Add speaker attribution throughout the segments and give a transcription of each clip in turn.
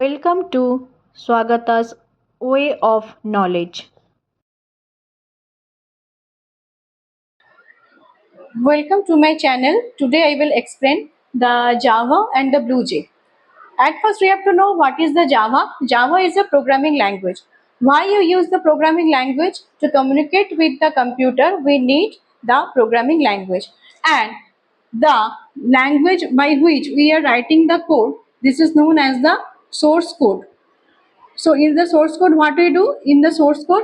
Speaker 1: Welcome to Swagata's Way of Knowledge.
Speaker 2: Welcome to my channel. Today I will explain the Java and the BlueJ. At first we have to know what is the Java. Java is a programming language. Why you use the programming language? To communicate with the computer, we need the programming language. And the language by which we are writing the code, this is known as the source code. So in the source code, what we do in the source code,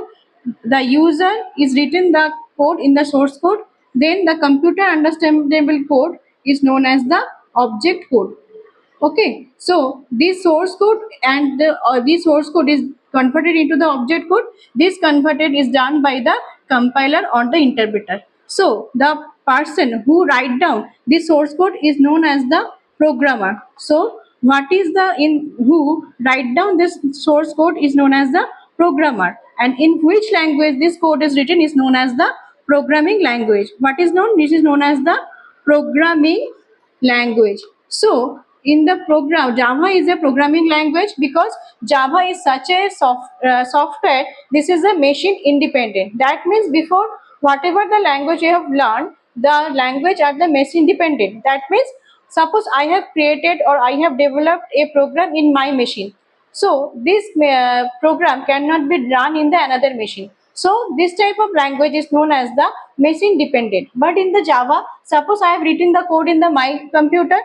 Speaker 2: the user is written the code in the source code. Then the computer understandable code is known as the object code. Okay, so this source code and this source code is converted into the object code. This converted is done by the compiler or the interpreter. So the person who write down this source code is known as the programmer. So what is the in who write down this source code is known as the programmer, and in which language this code is written is known as the programming language. What is known? This is known as the programming language. So in the program, Java is a programming language because Java is such a software. This is a machine independent. That means before whatever the language you have learned, the language are the machine dependent. That means suppose I have created or I have developed a program in my machine. So this program cannot be run in the another machine. So this type of language is known as the machine dependent. But in the Java, suppose I have written the code in the my computer,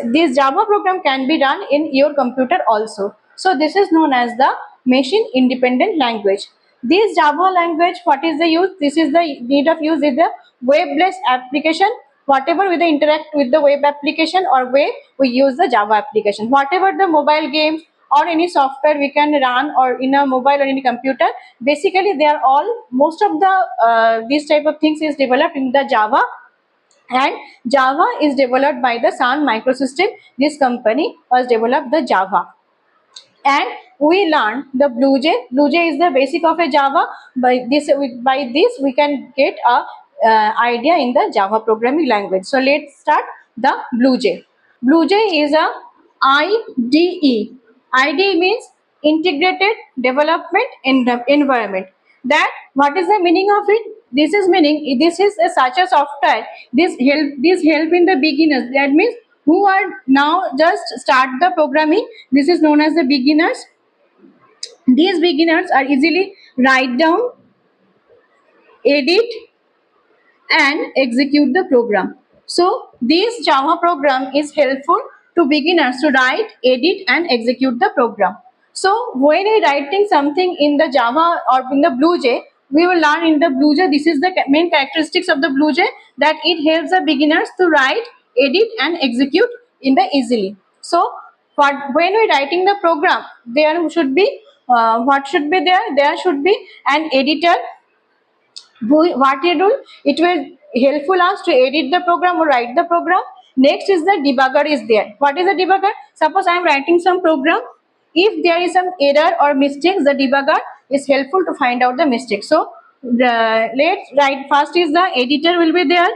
Speaker 2: this Java program can be run in your computer also. So this is known as the machine independent language. This Java language, what is the use? This is the need of use is the web-based application. Whatever we interact with the web application or way we use the Java application. Whatever the mobile games or any software we can run or in a mobile or any computer, basically they are all most of the these type of things is developed in the Java, and Java is developed by the Sun Microsystem. This company was developed the Java, and we learned the BlueJ. BlueJ is the basic of a Java. By this we can get a idea in the Java programming language. So let's start the BlueJ. BlueJ is a IDE. IDE means integrated development in the environment. That what is the meaning of it? This is meaning this is such a software. This help in the beginners. That means who are now just start the programming. This is known as the beginners. These beginners are easily write down, edit, and execute the program. So this Java program is helpful to beginners to write, edit, and execute the program. So when we writing something in the Java or in the BlueJ, we will learn in the BlueJ. This is the main characteristics of the BlueJ, that it helps the beginners to write, edit, and execute in the easily. So when we writing the program, there should be what should be there? There should be an editor. What you do, it will helpful us to edit the program or write the program. Next is the debugger is there. What is the debugger? Suppose I am writing some program. If there is some error or mistakes, the debugger is helpful to find out the mistake. So let's write. First is the editor will be there.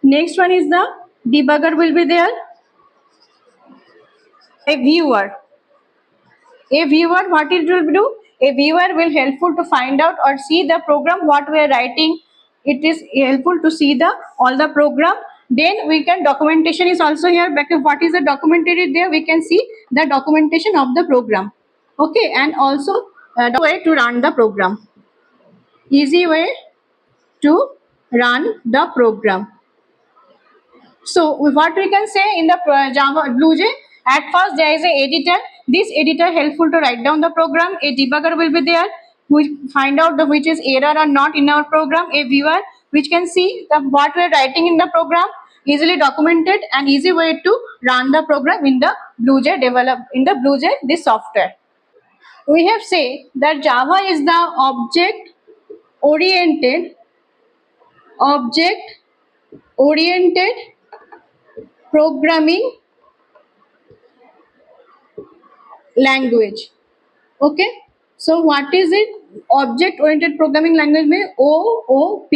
Speaker 2: Next one is the debugger will be there. A viewer. A viewer, what it will do? A viewer will helpful to find out or see the program what we are writing. It is helpful to see the all the program. Then we can documentation is also here. Because what is the documented there? We can see the documentation of the program. Okay, and also the way to run the program. Easy way to run the program. So what we can say in the Java BlueJ, at first there is a editor. This editor helpful to write down the program. A debugger will be there, which find out the which is error or not in our program. A viewer which can see the what we are writing in the program, easily documented and easy way to run the program in the BlueJ develop in the BlueJ this software. We have say that Java is the oriented object oriented programming language. Okay, so what is it? Object oriented programming language में OOP.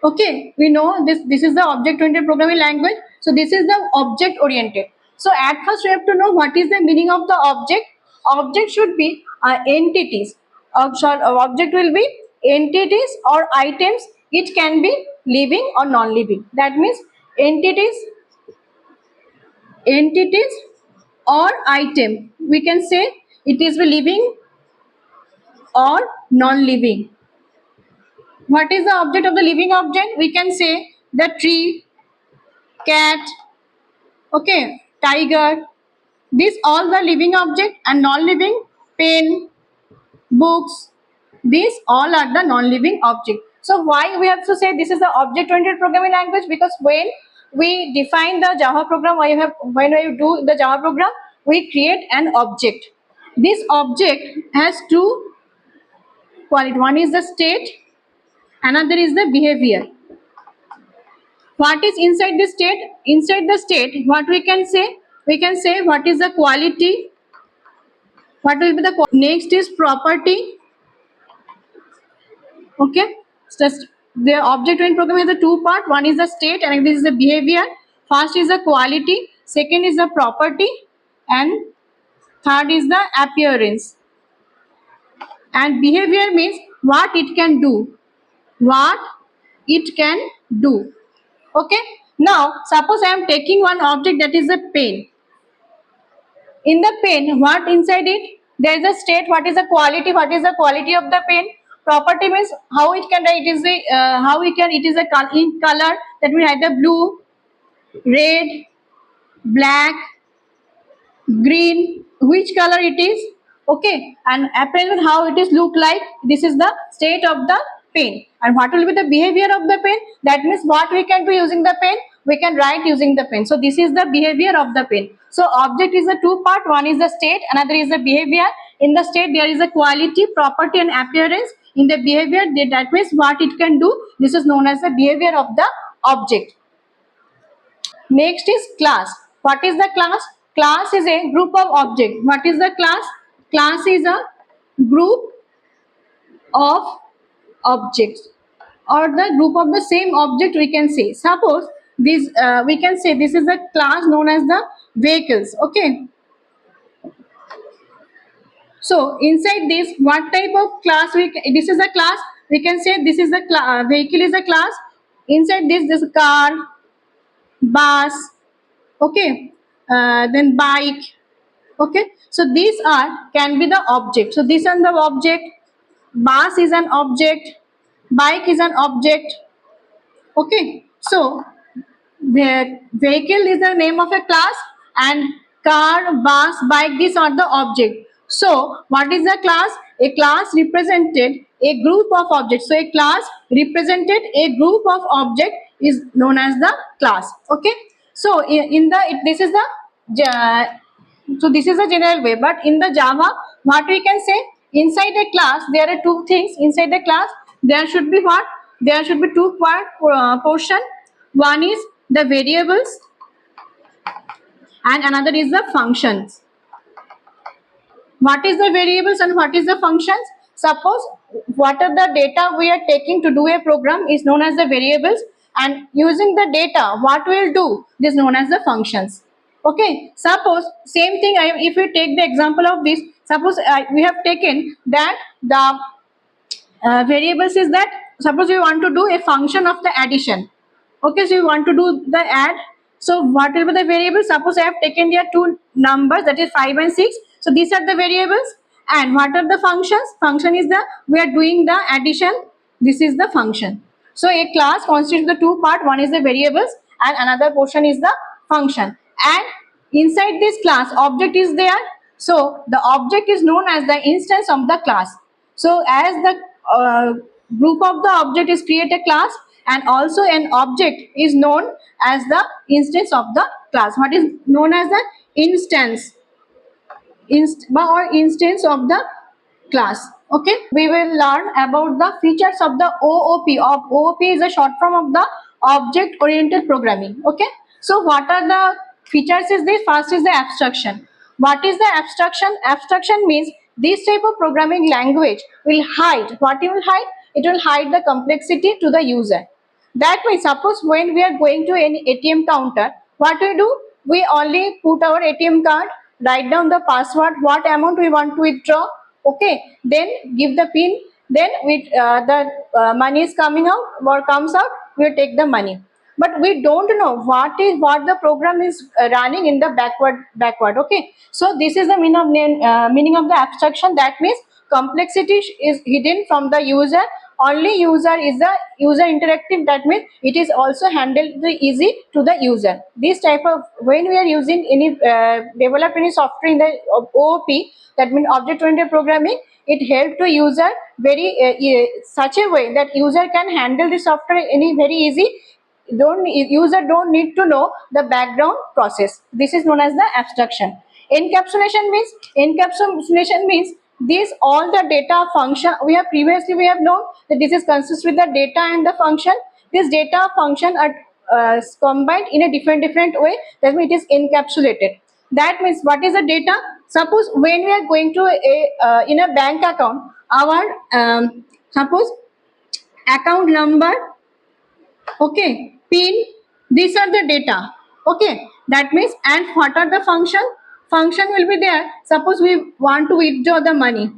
Speaker 2: Okay, we know this is the object oriented programming language. So this is the object oriented. So at first we have to know what is the meaning of the object. Object should be entities. Object will be entities or items. It can be living or non-living. That means entities or item. We can say it is living or non-living. What is the object of the living object? We can say the tree, cat, okay, tiger. These all the living object, and non-living, pen, books. These all are the non-living object. So why we have to say this is the object-oriented programming language? Because when we define the Java program, when we do the Java program, we create an object. This object has two quality. One is the state, another is the behavior. What is inside the state? Inside the state, what we can say? We can say what is the quality. What will be the next is property. Okay, so the object oriented programming has a two part. One is the state and this is the behavior. First is the quality, second is the property, and third is the appearance. And behavior means what it can do. What it can do. Okay, now suppose I am taking one object, that is a pen. In the pen, what inside it? There is a state. What is the quality? What is the quality of the pen? Property means how it can write. It is the how it can. It is a in color. That means either blue, red, black, green. Which color it is? Okay. And appearance, how it is look like. This is the state of the pen. And what will be the behavior of the pen? That means what we can do using the pen. We can write using the pen. So this is the behavior of the pen. So object is a two part. One is the state, another is the behavior. In the state there is a quality, property, and appearance. In the behavior, that means what it can do. This is known as the behavior of the object. Next is class. What is the class? Class is a group of objects. What is the class? Class is a group of objects, or the group of the same object, we can say. Suppose this we can say this is a class known as the vehicles. Okay, so inside this, what type of class this is a class, we can say this is a vehicle is a class. Inside this car, bus, okay, then bike. Okay, so these are can be the object. So this is the object. Bus is an object, bike is an object. Okay, so the vehicle is the name of a class, and car, bus, bike, these are the object. So what is the class? A class represented a group of objects. So a class represented a group of object is known as the class. Okay, so in the this is the so this is a general way, but in the Java, what we can say, inside a class there are two things. Inside the class there should be what? There should be two portion. One is the variables and another is the functions. What is the variables and what is the functions? Suppose what are the data we are taking to do a program is known as the variables, and using the data what we will do, this is known as the functions. Okay, suppose same thing, if we take the example of this, suppose we have taken that the variables is that, suppose we want to do a function of the addition. Okay, so you want to do the add. So what will be the variables? Suppose I have taken here two numbers, that is 5 and 6. So these are the variables. And what are the functions? Function is the, we are doing the addition. This is the function. So a class constitutes the two part. One is the variables and another portion is the function. And inside this class, object is there. So the object is known as the instance of the class. So as the group of the object is create a class, and also an object is known as the instance of the class. What is known as the instance? Or instance of the class. Okay, we will learn about the features of the OOP. OOP is a short form of the object oriented programming. Okay, so what are the features is this? First is the abstraction. What is the abstraction? Abstraction means this type of programming language will hide. What it will hide? It will hide the complexity to the user. That means suppose when we are going to any ATM counter, what we do? we only put our ATM card, write down the password, what amount we want to withdraw, okay, then give the pin, then the money is coming out or comes out, we take the money. But we don't know what the program is running in the backward. Okay, so this is the meaning of the abstraction. That means complexity is hidden from the user. Only user is the user interactive. That means it is also handled the easy to the user. This type of, when we are using any develop any software in the OOP, that means object oriented programming, it helps to user very such a way that user can handle the software any very easy. Don't user don't need to know the background process. This is known as the abstraction. Encapsulation means these all the data function we have known that this is consists with the data and the function. This data function are combined in a different way. That means it is encapsulated. That means what is the data? Suppose when we are going to a in a bank account, our suppose account number, okay, pin, these are the data, okay. That means, and what are the function will be there. Suppose we want to withdraw the money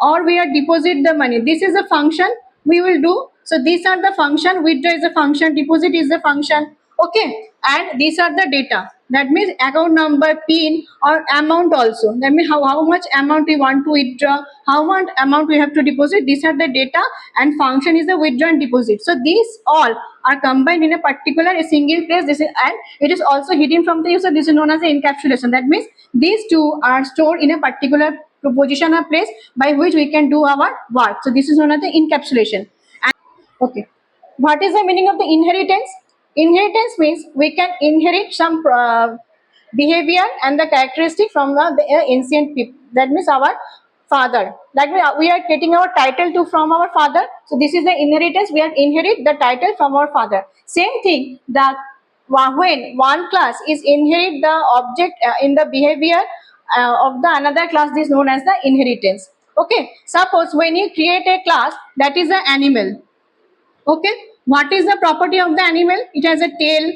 Speaker 2: or we are deposit the money, this is a function we will do. So these are the function, withdraw is a function, deposit is a function, okay, and these are the data. That means account number, pin, or amount also. That means how much amount we want to withdraw, how much amount we have to deposit, these are the data, and function is the withdraw and deposit. So these all are combined in a particular a single place. This is, and it is also hidden from the user. This is known as the encapsulation. That means these two are stored in a particular position or place by which we can do our work. So this is known as the encapsulation. Okay. What is the meaning of the inheritance? Inheritance means we can inherit some behavior and the characteristic from the ancient people. That means our father. Like we are getting our title to from our father. So this is the inheritance. We are inherit the title from our father. Same thing that when one class is inherit the object in the behavior of the another class, this is known as the inheritance. Okay. Suppose when you create a class that is an animal. Okay, what is the property of the animal? It has a tail.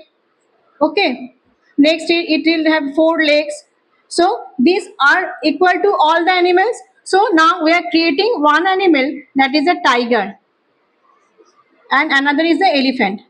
Speaker 2: Okay, next it will have 4 legs. So these are equal to all the animals. So now we are creating one animal, that is a tiger, and another is the elephant.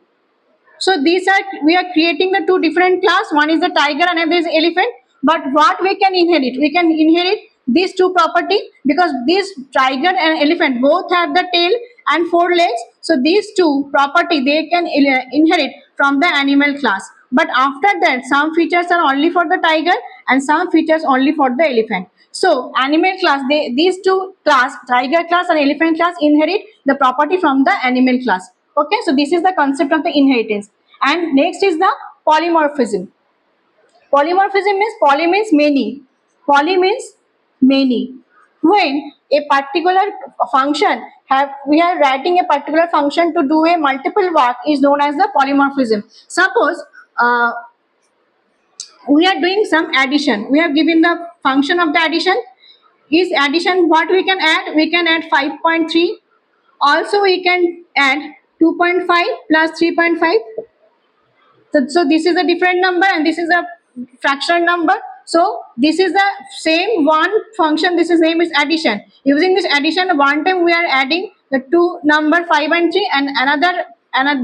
Speaker 2: So these are, we are creating the two different class. One is the tiger and another is elephant. But what we can inherit? We can inherit these two property, because this tiger and elephant both have the tail and 4 legs. So these two property they can inherit from the animal class. But after that, some features are only for the tiger and some features only for the elephant. So animal class, these two class, tiger class and elephant class, inherit the property from the animal class. Okay, so this is the concept of the inheritance. And next is the polymorphism. Polymorphism means poly means many. Poly means many. When a particular function we are writing a particular function to do a multiple work is known as the polymorphism. Suppose we are doing some addition. We have given the function of the addition. Is addition what we can add? We can add 5.3. Also we can add 2.5 plus 3.5. So this is a different number and this is a fractional number. So this is the same one function. This is name is addition. Using this addition, one time we are adding the two number 5 and 3, and another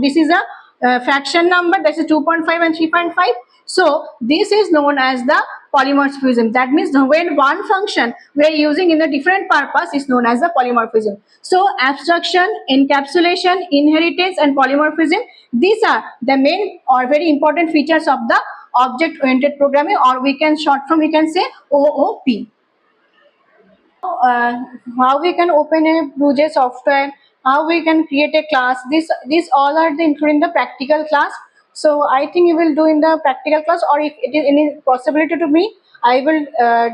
Speaker 2: this is a fraction number, that is 2.5 and 3.5. So this is known as the polymorphism. That means when one function we are using in a different purpose is known as the polymorphism. So abstraction, encapsulation, inheritance, and polymorphism, these are the main or very important features of the object oriented programming, or we can short form we can say OOP. How we can open a BlueJ software, how we can create a class, these all are including the practical class. So I think you will do in the practical class, or if it is any possibility to me, I will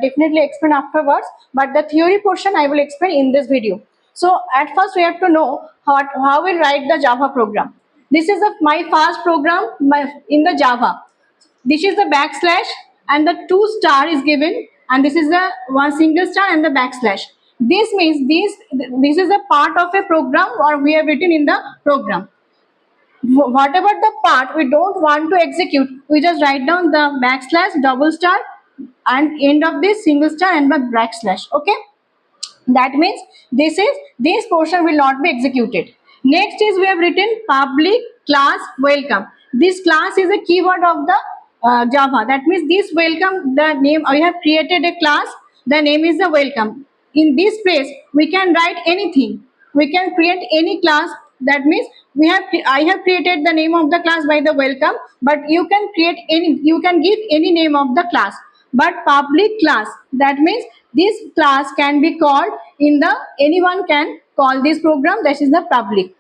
Speaker 2: definitely explain afterwards, but the theory portion I will explain in this video. So at first we have to know how we write the Java program. This is my first program in the Java. This is the backslash and the 2 star is given, and this is the one single star and the backslash. This means this is a part of a program or we have written in the program. Whatever the part we don't want to execute, we just write down the backslash, double star, and end of this single star and the backslash. Okay, that means this portion will not be executed. Next is we have written public class welcome. This class is a keyword of the Java. That means this welcome, the name, I have created a class, the name is the welcome. In this place we can write anything, we can create any class. That means I have created the name of the class by the welcome, but you can create any, you can give any name of the class. But public class, that means this class can be called in the, anyone can call this program, that is the public.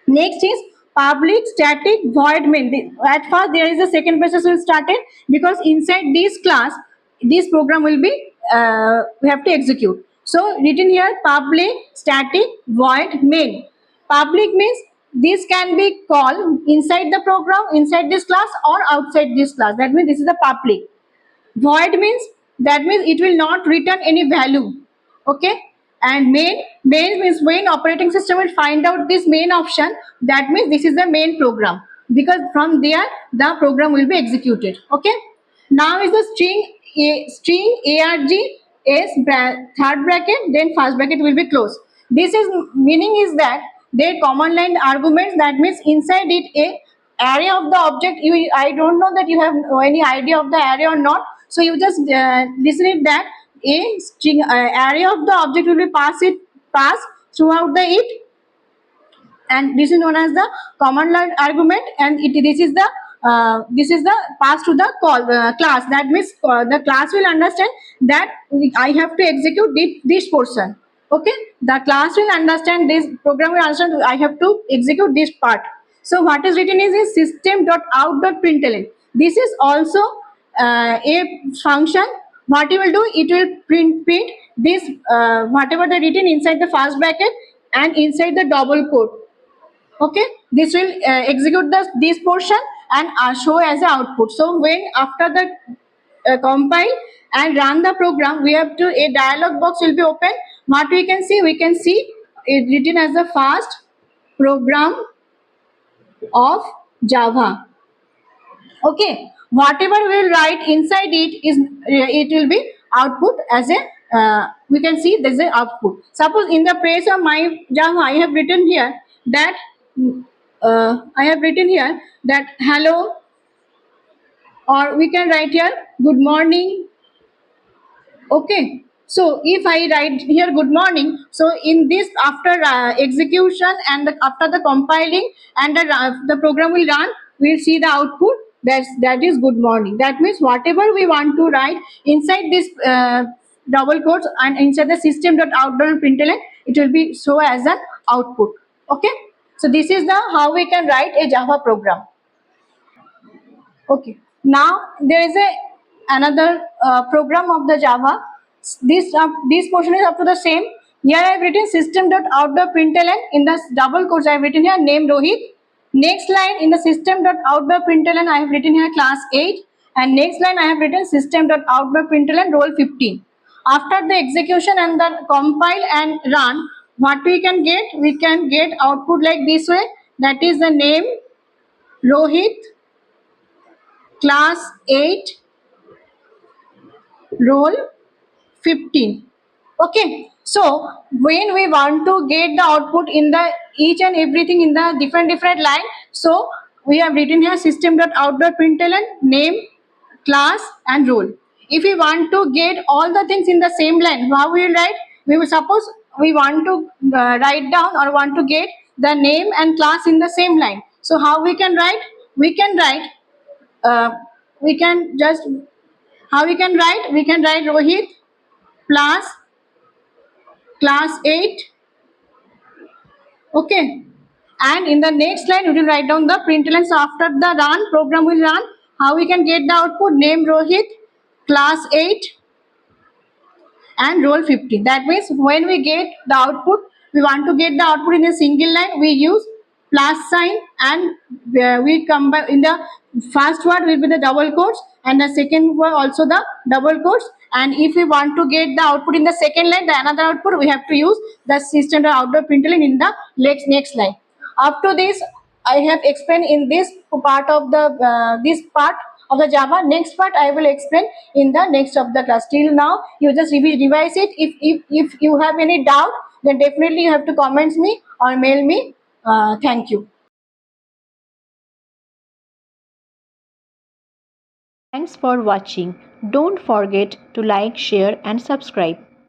Speaker 2: Next is public static void main. At first there is a second process will started, because inside this class this program will be we have to execute. So written here public static void main. Public means this can be called inside the program, inside this class or outside this class. That means this is the public. Void means, that means it will not return any value. Okay, and main means when operating system will find out this main option, that means this is the main program, because from there the program will be executed. Okay, now is the string arg is third bracket, then first bracket will be closed. This is meaning is that their command line arguments, that means inside it a array of the object. You, I don't know that you have any idea of the array or not, so you just listen it that a string array of the object will be pass throughout the it, and this is known as the command line argument, and this is the pass to the call class. That means the class will understand that I have to execute this portion. Okay, the class will understand, this program will understand I have to execute this part. So what is written is system.out.println. This is also a function. What you will do, it will print this whatever the written inside the first bracket and inside the double quote. Okay, this will execute this portion and show as a output. So when after the compile and run the program, we have to, a dialog box will be open. What we can see, we can see it written as the first program of Java. Okay, whatever we will write inside it is it will be output as a we can see there is a output. Suppose in the place of my Java I have written here that hello, or we can write here good morning. Okay, so if I write here good morning, so in this after execution and after the compiling and the program will run, we'll see the output, that is good morning. That means whatever we want to write inside this double quotes and inside the system.out.println, it will be show as an output. Okay, so this is the how we can write a Java program. Okay. Now there is a another program of the Java. This portion is up to the same. Here I have written system.out.println. In the double quotes I have written here name Rohit. Next line in the system.out.println I have written here class 8. And next line I have written system.out.println roll 15. After the execution and the compile and run, what we can get? We can get output like this way. That is the name Rohit, class 8, roll 15. Okay, so when we want to get the output in the each and everything in the different line, so we have written here system.out.println name, class and role. If we want to get all the things in the same line, how we will write? We will suppose we want to write down or want to get the name and class in the same line. So how we can write? We can write we can just, how we can write? We can write Rohit plus class 8. Okay, and in the next line we will write down the println. So after the run, program will run. How we can get the output? Name Rohit, class 8 and roll 15. That means when we get the output, we want to get the output in a single line, we use plus sign, and we combine in the first word will be the double quotes and the second word also the double quotes. And if we want to get the output in the second line, the another output, we have to use the system.out.println in the next line. Up to this I have explained in this part of the Java. Next part I will explain in the next of the class. Till now, you just revise it. If you have any doubt, then definitely you have to comment me or mail me. Thank you.
Speaker 1: Thanks for watching. Don't forget to like, share and subscribe.